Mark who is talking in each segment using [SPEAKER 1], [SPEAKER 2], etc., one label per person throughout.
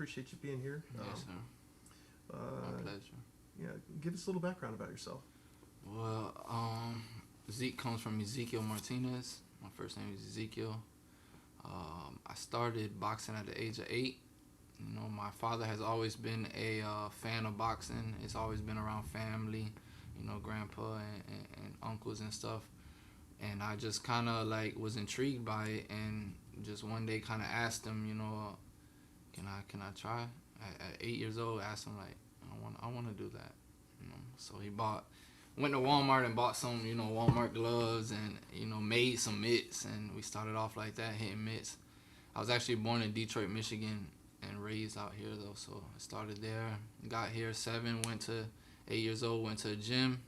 [SPEAKER 1] appreciate you being here.
[SPEAKER 2] Yes, sir. My pleasure.
[SPEAKER 1] Yeah, give us a little background about yourself.
[SPEAKER 2] Well, Zeke comes from Ezekiel Martinez. My first name is Ezekiel. I started boxing at the age of 8. You know, my father has always been a fan of boxing. It's always been around family, you know, grandpa and uncles and stuff. And I just kind of like was intrigued by it, and just one day kind of asked him, you know, can I try? At 8 years old, I asked him like, I want to do that, you know. So he went to Walmart and bought some, you know, Walmart gloves and, you know, made some mitts, and we started off like that, hitting mitts. I was actually born in Detroit, Michigan, and raised out here though, so I started there. Got here 7, went to 8 years old, went to a gym.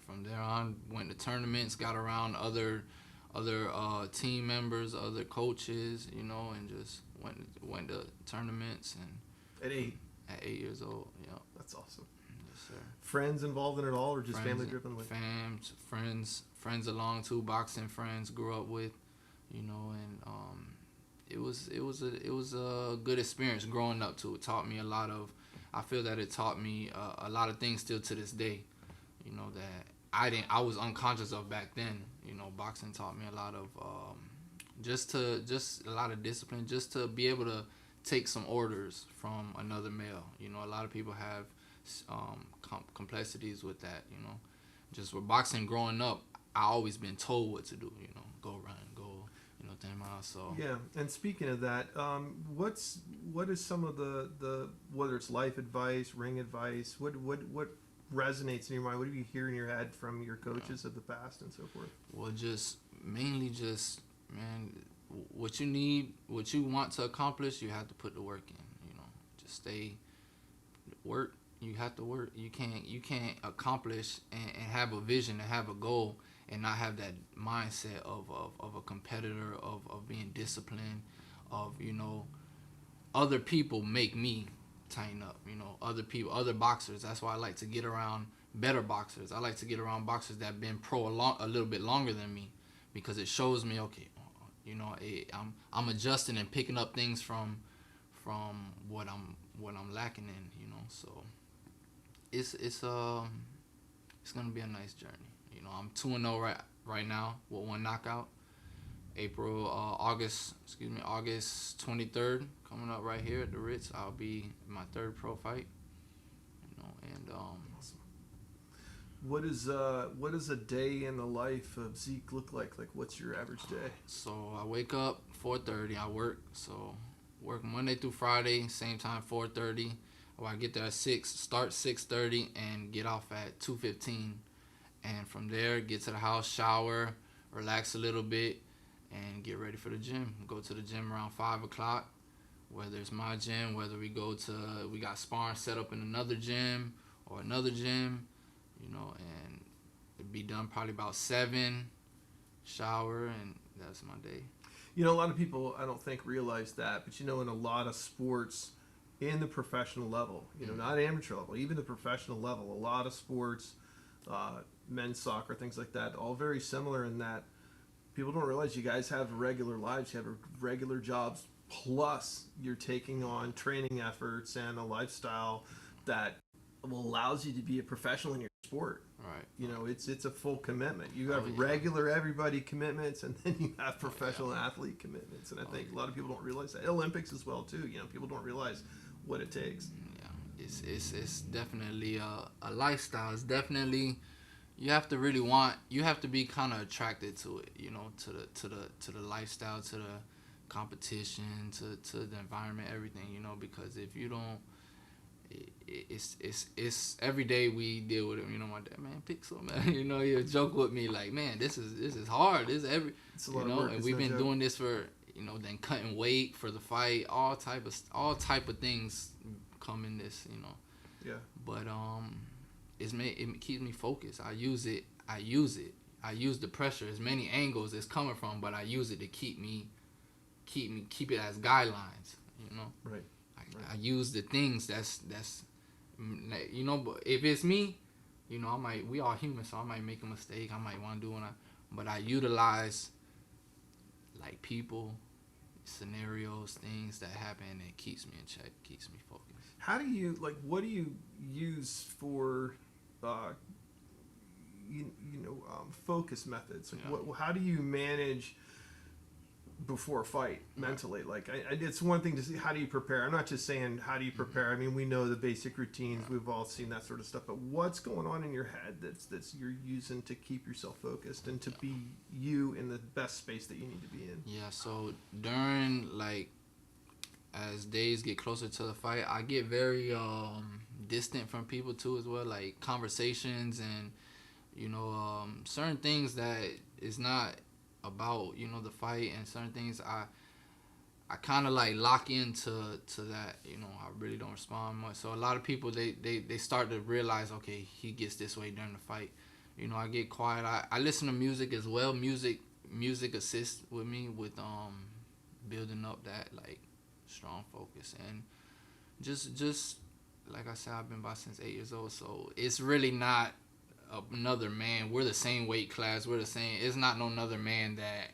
[SPEAKER 2] From there on, went to tournaments, got around other team members, other coaches, you know, and just went to tournaments. And
[SPEAKER 1] At 8?
[SPEAKER 2] At 8 years old, yeah.
[SPEAKER 1] That's awesome.
[SPEAKER 2] Yes, sir.
[SPEAKER 1] Friends involved in it all, or just family driven?
[SPEAKER 2] Friends along too, boxing friends grew up with, you know, and it was a good experience growing up too. It taught me a lot of. I feel that it taught me a lot of things still to this day, you know, that I was unconscious of back then. You know, boxing taught me a lot of just a lot of discipline, just to be able to take some orders from another male. You know, a lot of people have complexities with that. You know, just with boxing growing up, I always been told what to do. You know, go run, go. You know, 10 miles. So
[SPEAKER 1] yeah. And speaking of that, what is some of the whether it's life advice, ring advice, what resonates in your mind? What do you hear in your head from your coaches of the past and so forth?
[SPEAKER 2] Well, mainly man, what you need, what you want to accomplish, you have to put the work in. You know, just work. You have to work. You can't accomplish and have a vision and have a goal and not have that mindset of a competitor, of being disciplined, of, you know, other people make me tighten up, you know, other boxers. That's why I like to get around better boxers. I like to get around boxers that have been pro a little bit longer than me, because it shows me, okay, you know, I'm adjusting and picking up things from what I'm lacking in, you know. So it's gonna be a nice journey. You know, I'm 2-0 right now with 1 knockout. August 23rd, coming up right here at the Ritz. I'll be in my 3rd pro fight. You know, and
[SPEAKER 1] awesome. What does a day in the life of Zeke look like? Like, what's your average day?
[SPEAKER 2] So I wake up 4:30. I work Monday through Friday, same time 4:30. I get there at 6, start 6:30, and get off at 2:15. And from there, get to the house, shower, relax a little bit, and get ready for the gym. Go to the gym around 5 o'clock, whether it's my gym, whether we got sparring set up in another gym or another gym, you know, and it'd be done probably about 7, shower, and that's my day.
[SPEAKER 1] You know, a lot of people, I don't think, realize that, but you know, in a lot of sports, in the professional level, you know, not amateur level, even the professional level, a lot of sports, men's soccer, things like that, all very similar in that people don't realize you guys have regular lives, you have regular jobs, plus you're taking on training efforts and a lifestyle that allows you to be a professional in your sport.
[SPEAKER 2] Right.
[SPEAKER 1] You know, it's a full commitment. You have regular everybody commitments, and then you have professional athlete commitments. And I think a lot of people don't realize that. Olympics as well too. You know, people don't realize what it takes.
[SPEAKER 2] Yeah, it's definitely a lifestyle. It's definitely, you have to be kind of attracted to it, you know, to the lifestyle, to the competition, to the environment, everything, you know, because if you don't, it's every day we deal with it. You know, my dad, man, pick some, man. You know, he'll joke with me like, man, this is hard. It's a lot of work. And we've been doing this for, you know, then cutting weight for the fight, all type of things come in this, you know.
[SPEAKER 1] Yeah.
[SPEAKER 2] But it keeps me focused. I use it. I use the pressure, as many angles it's coming from, but I use it to keep it as guidelines, you know.
[SPEAKER 1] Right.
[SPEAKER 2] I use the things that's you know, but if it's me, you know, we all human, so I might make a mistake. I might want to do but I utilize like people, scenarios, things that happen, and it keeps me in check, keeps me focused.
[SPEAKER 1] How do you what do you use for focus methods? Like, how do you manage before a fight mentally? Like, it's one thing to see how do you prepare. I'm not just saying how do you prepare. I mean, we know the basic routines. We've all seen that sort of stuff. But what's going on in your head that's you're using to keep yourself focused and to be you in the best space that you need to be in?
[SPEAKER 2] Yeah. So during as days get closer to the fight, I get very distant from people too as well. Like conversations and certain things that is not about the fight, and certain things I kind of like lock into that. I really don't respond much. So a lot of people they start to realize, okay, he gets this way during the fight. I get quiet. I listen to music as well. Music assists with me with building up that like strong focus, and just like I said, I've been boxing since 8 years old, so it's really not another man. We're the same weight class. We're the same. It's not no another man that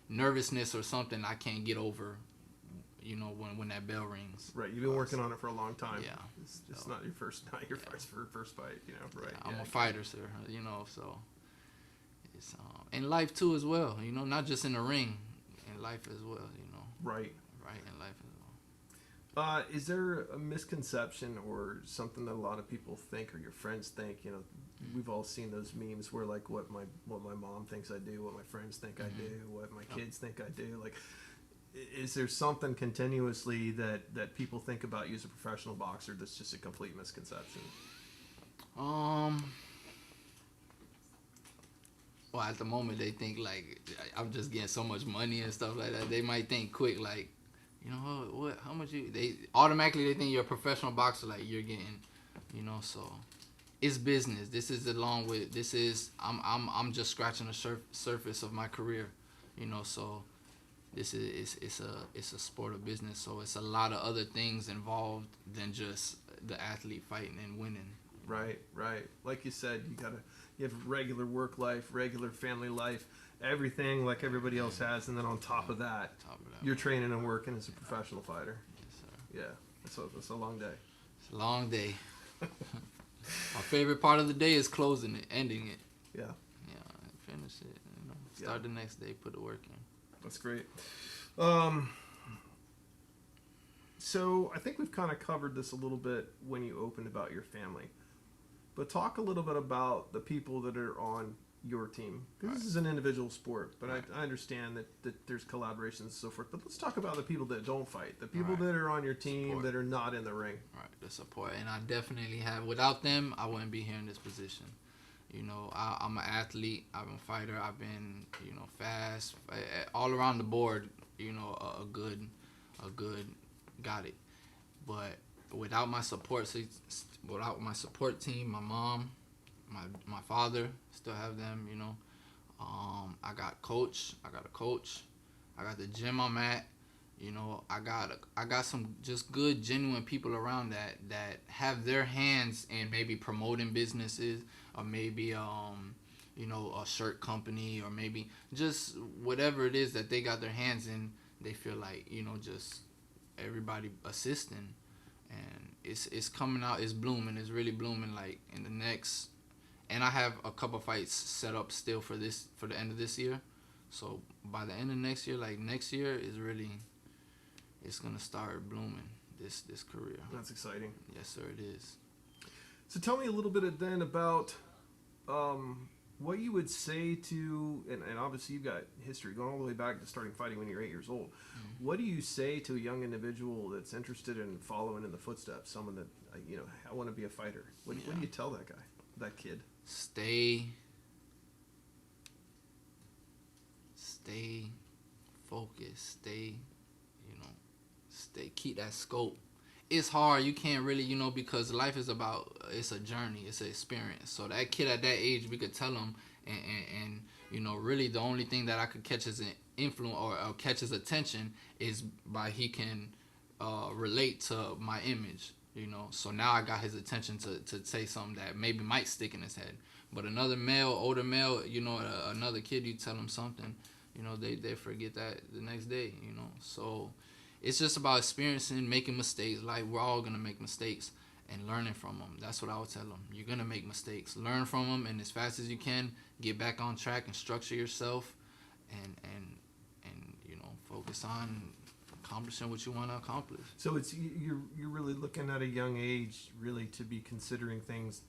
[SPEAKER 2] nervousness or something I can't get over. When that bell rings.
[SPEAKER 1] Right. You've been working on it for a long time.
[SPEAKER 2] Yeah.
[SPEAKER 1] It's not your first fight. Right.
[SPEAKER 2] Yeah, I'm a fighter, sir. So it's in life too as well. Not just in the ring, in life as well.
[SPEAKER 1] Right.
[SPEAKER 2] Right, in life as well.
[SPEAKER 1] Is there a misconception or something that a lot of people think or your friends think? We've all seen those memes where like what my mom thinks I do, what my friends think I do, what my kids think I do. Like, is there something continuously that people think about you as a professional boxer that's just a complete misconception?
[SPEAKER 2] Well, at the moment they think like I'm just getting so much money and stuff like that. They might think quick like, what? How much you? They automatically think you're a professional boxer, like you're getting, So it's business. This is I'm just scratching the surface of my career, So this is it's a sport of business. So it's a lot of other things involved than just the athlete fighting and winning.
[SPEAKER 1] Right. Like you said, you have regular work life, regular family life, everything like everybody else has, and then on top of that, you're training and working as a professional fighter.
[SPEAKER 2] Yes, sir.
[SPEAKER 1] Yeah, that's a long day.
[SPEAKER 2] It's a long day. My favorite part of the day is closing it, ending it.
[SPEAKER 1] Yeah.
[SPEAKER 2] Yeah, finish it. Start the next day, put the work in.
[SPEAKER 1] That's great. So I think we've kind of covered this a little bit when you opened about your family. But talk a little bit about the people that are on your team. This is an individual sport, but I understand that there's collaborations and so forth. But let's talk about the people that don't fight, the people that are on your team that are not in the ring.
[SPEAKER 2] Right, the support. And I definitely have. Without them, I wouldn't be here in this position. I'm an athlete. I'm a fighter. I've been, fast, all around the board. A good, got it. But without my support team, my mom, my father, still have them. I got a coach. I got the gym I'm at. I got some just good, genuine people around that have their hands in maybe promoting businesses, or maybe a shirt company, or maybe just whatever it is that they got their hands in. They feel like just everybody assisting, and it's coming out. It's blooming. It's really blooming. Like in the next, and I have a couple fights set up still for the end of this year. So by the end of next year, next year is really. It's gonna start blooming this career.
[SPEAKER 1] That's exciting.
[SPEAKER 2] Yes, sir, it is.
[SPEAKER 1] So tell me a little bit then about what you would say to, and obviously you've got history going all the way back to starting fighting when you're 8 years old. Mm-hmm. What do you say to a young individual that's interested in following in the footsteps? Someone that I want to be a fighter. What do you tell that guy, that kid?
[SPEAKER 2] Stay focused. Keep that scope. It's hard. You can't really, because life is it's a journey. It's an experience. So that kid at that age, we could tell him, and really the only thing that I could catch his influence or catch his attention is by he can relate to my image. So now I got his attention to say something that maybe might stick in his head. But another male, older male, another kid, you tell him something, you know, they forget that the next day, you know. So it's just about experiencing, making mistakes. Like, we're all gonna make mistakes and learning from them. That's what I would tell them. You're gonna make mistakes, learn from them, and as fast as you can, get back on track and structure yourself, and you know, focus on accomplishing what you want to accomplish.
[SPEAKER 1] So it's you're really looking at a young age, really, to be considering things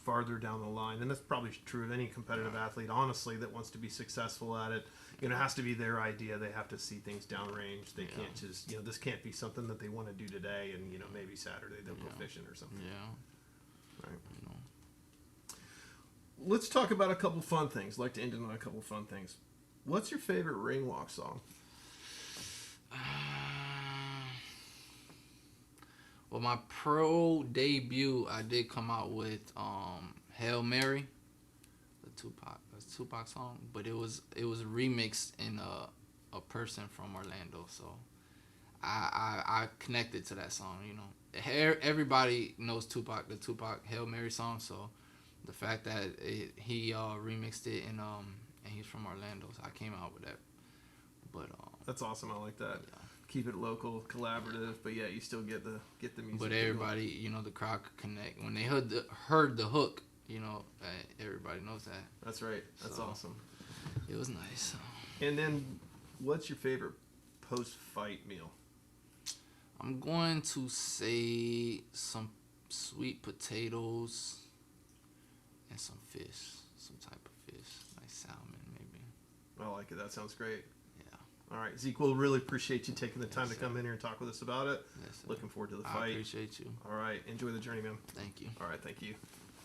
[SPEAKER 1] farther down the line, and that's probably true of any competitive athlete, honestly, that wants to be successful at it. You know, it has to be their idea. They have to see things downrange. They can't just, you know, this can't be something that they want to do today, and, you know, maybe Saturday they'll go fishing or something.
[SPEAKER 2] Yeah.
[SPEAKER 1] Right.
[SPEAKER 2] You know.
[SPEAKER 1] Let's talk about a couple fun things. I'd like to end on a couple fun things. What's your favorite ring walk song?
[SPEAKER 2] Well, my pro debut, I did come out with Hail Mary, the Tupac song, but it was remixed in a person from Orlando, so I connected to that song. You know, everybody knows Tupac, the Tupac Hail Mary song, so the fact that he remixed it and he's from Orlando, so I came out with that. But
[SPEAKER 1] that's awesome. I like that.
[SPEAKER 2] Yeah.
[SPEAKER 1] Keep it local, collaborative, but yeah, you still get the music.
[SPEAKER 2] But everybody, you know, the crowd could connect when they heard the hook. You know, everybody knows that.
[SPEAKER 1] That's right. That's
[SPEAKER 2] So,
[SPEAKER 1] awesome.
[SPEAKER 2] It was nice.
[SPEAKER 1] And then, what's your favorite post-fight meal?
[SPEAKER 2] I'm going to say some sweet potatoes and some fish, some type of fish, like salmon maybe.
[SPEAKER 1] I like it. That sounds great.
[SPEAKER 2] Yeah.
[SPEAKER 1] All right, Zeke, we'll really appreciate you taking the time to come in here and talk with us about it.
[SPEAKER 2] Yes, sir.
[SPEAKER 1] Looking forward to the
[SPEAKER 2] I
[SPEAKER 1] fight.
[SPEAKER 2] appreciate you.
[SPEAKER 1] All right, enjoy the journey, man.
[SPEAKER 2] Thank you.
[SPEAKER 1] All right, thank you.